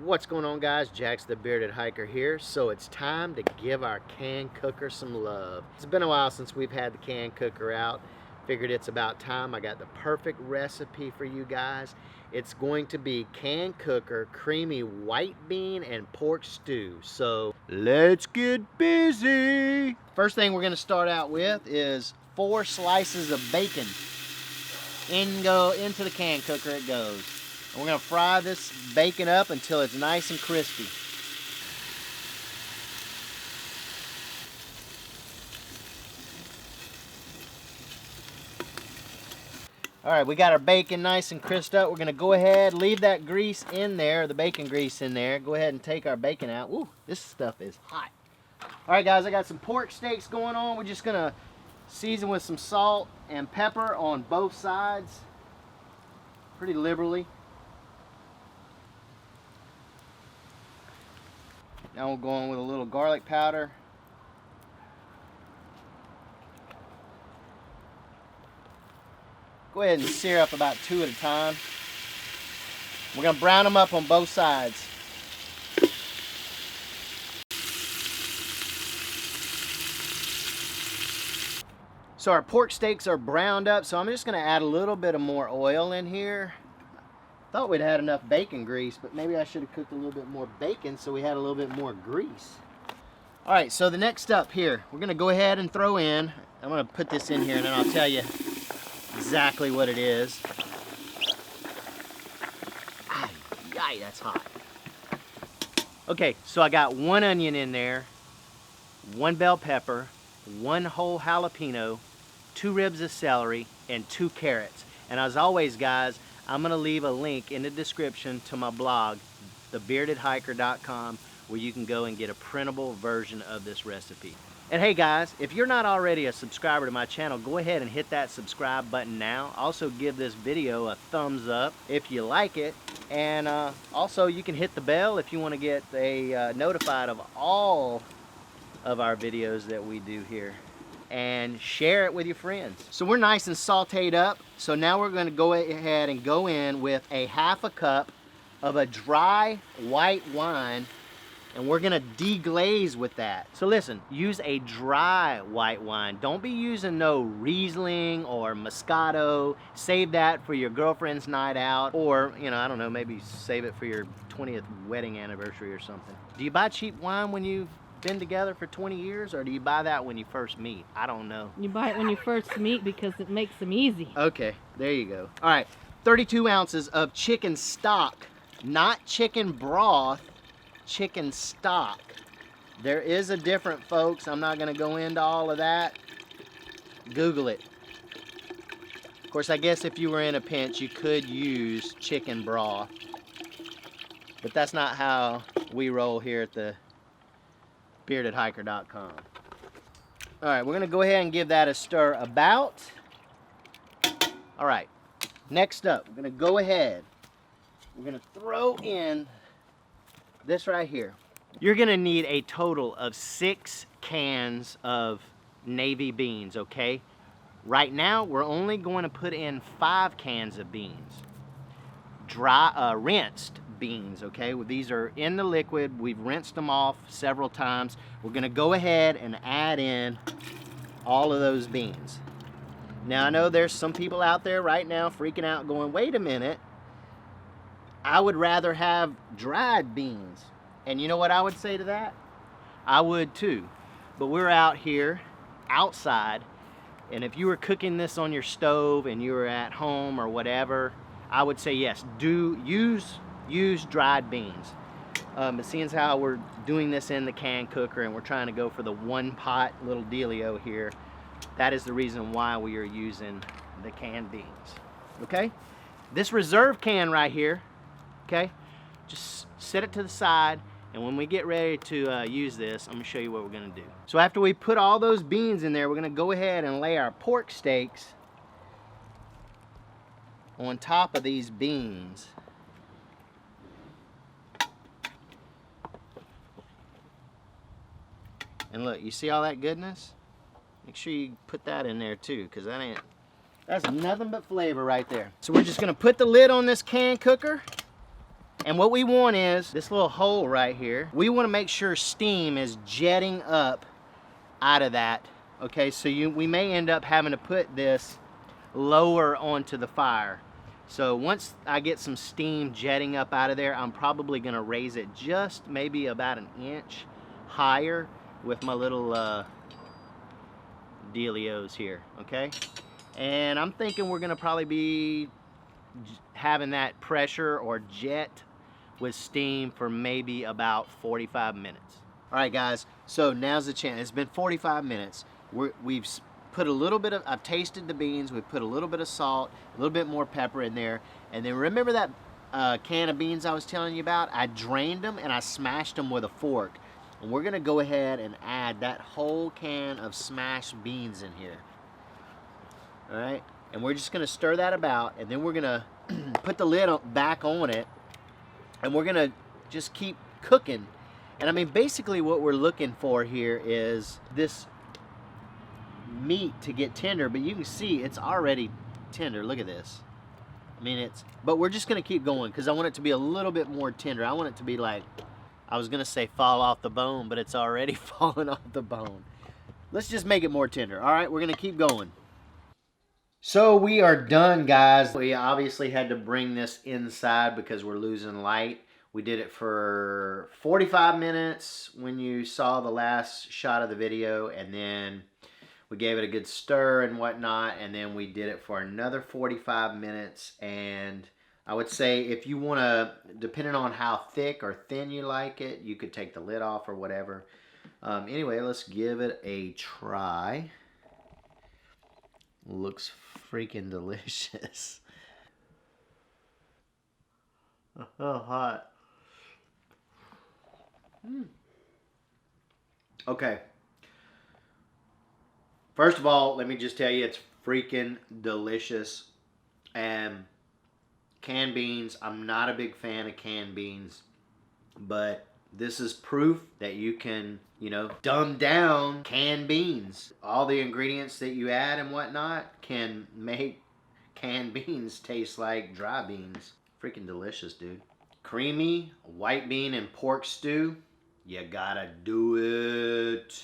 What's going on, guys? Jaxx the Bearded Hiker here. So it's time to give our CanCooker some love. It's been a while since we've had the CanCooker out. Figured it's about time. I got the perfect recipe for you guys. It's going to be CanCooker creamy white bean and pork stew. So let's get busy. First thing we're going to start out with is 4 slices of bacon. Into the CanCooker it goes. And we're going to fry this bacon up until it's nice and crispy. Alright, we got our bacon nice and crisped up. We're going to go ahead, leave that grease in there, the bacon grease in there. Go ahead and take our bacon out. Ooh, this stuff is hot. Alright guys, I got some pork steaks going on. We're just going to season with some salt and pepper on both sides. Pretty liberally. Now we're going with a little garlic powder. Go ahead and sear up about 2 at a time. We're going to brown them up on both sides. So our pork steaks are browned up, so I'm just going to add a little bit of more oil in here. Thought we'd had enough bacon grease, but maybe I should have cooked a little bit more bacon so we had a little bit more grease. All right, so the next up here, we're gonna go ahead and throw in, I'm gonna put this in here and then I'll tell you exactly what it is. Ay, that's hot. Okay, so I got 1 onion in there, 1 bell pepper, 1 whole jalapeno, 2 ribs of celery, and 2 carrots. And as always, guys, I'm going to leave a link in the description to my blog, thebeardedhiker.com, where you can go and get a printable version of this recipe. And hey guys, if you're not already a subscriber to my channel, go ahead and hit that subscribe button now. Also give this video a thumbs up if you like it. And also you can hit the bell if you want to get notified of all of our videos that we do here. And share it with your friends. So we're nice and sauteed up. So now we're going to go ahead and go in with a 1/2 cup of a dry white wine, and we're going to deglaze with that. So listen, use a dry white wine. Don't be using no Riesling or Moscato. Save that for your girlfriend's night out, or I don't know, maybe save it for your 20th wedding anniversary or something. Do you buy cheap wine when you've been together for 20 years, or do you buy that when you first meet? I don't know. You buy it when you first meet because it makes them easy. Okay, there you go. All right, 32 ounces of chicken stock, not chicken broth, chicken stock. There is a difference, folks. I'm not going to go into all of that. Google it. Of course, I guess if you were in a pinch, you could use chicken broth, but that's not how we roll here at the beardedhiker.com. All right, we're going to go ahead and give that a stir about. All right, next up, we're going to go ahead. We're going to throw in this right here. You're going to need a total of 6 cans of navy beans, okay? Right now, we're only going to put in 5 cans of beans. Rinsed beans, okay? Well, these are in the liquid. We've rinsed them off several times. We're going to go ahead and add in all of those beans. Now, I know there's some people out there right now freaking out going, wait a minute, I would rather have dried beans. And you know what I would say to that? I would too. But we're out here outside, and if you were cooking this on your stove and you were at home or whatever, I would say yes, use dried beans. But seeing as how we're doing this in the CanCooker and we're trying to go for the 1 pot little dealio here, that is the reason why we are using the canned beans. Okay? This reserve can right here, okay, just set it to the side, and when we get ready to use this, I'm going to show you what we're going to do. So after we put all those beans in there, we're going to go ahead and lay our pork steaks on top of these beans. And look, you see all that goodness? Make sure you put that in there too, because that's nothing but flavor right there. So we're just going to put the lid on this CanCooker, And what we want is this little hole right here. We want to make sure steam is jetting up out of that. Okay, so we may end up having to put this lower onto the fire. So once I get some steam jetting up out of there, I'm probably gonna raise it just maybe about an inch higher with my little dealios here, okay? And I'm thinking we're gonna probably be having that pressure or jet with steam for maybe about 45 minutes. All right, guys, so now's the chance. It's been 45 minutes. We've put a little bit of, I've tasted the beans, we've put a little bit of salt, a little bit more pepper in there, and then remember that can of beans I was telling you about? I drained them and I smashed them with a fork. And we're gonna go ahead and add that whole can of smashed beans in here. All right, and we're just gonna stir that about, and then we're gonna put the lid back on it, and we're gonna just keep cooking. And I mean, basically what we're looking for here is this meat to get tender, but you can see it's already tender. Look at this. I mean, but we're just gonna keep going because I want it to be a little bit more tender. I want it to be like, I was gonna say fall off the bone, but it's already falling off the bone. Let's just make it more tender. All right, we're gonna keep going. So we are done, guys. We obviously had to bring this inside because we're losing light. We did it for 45 minutes when you saw the last shot of the video, and then we gave it a good stir and whatnot, and then we did it for another 45 minutes. And I would say if you want to, depending on how thick or thin you like it, you could take the lid off or whatever. Anyway, let's give it a try. Looks freaking delicious. Oh, hot. Okay. First of all, let me just tell you, it's freaking delicious. And canned beans, I'm not a big fan of canned beans, but this is proof that you can, you know, dumb down canned beans. All the ingredients that you add and whatnot can make canned beans taste like dry beans. Freaking delicious, dude. Creamy white bean and pork stew. You gotta do it.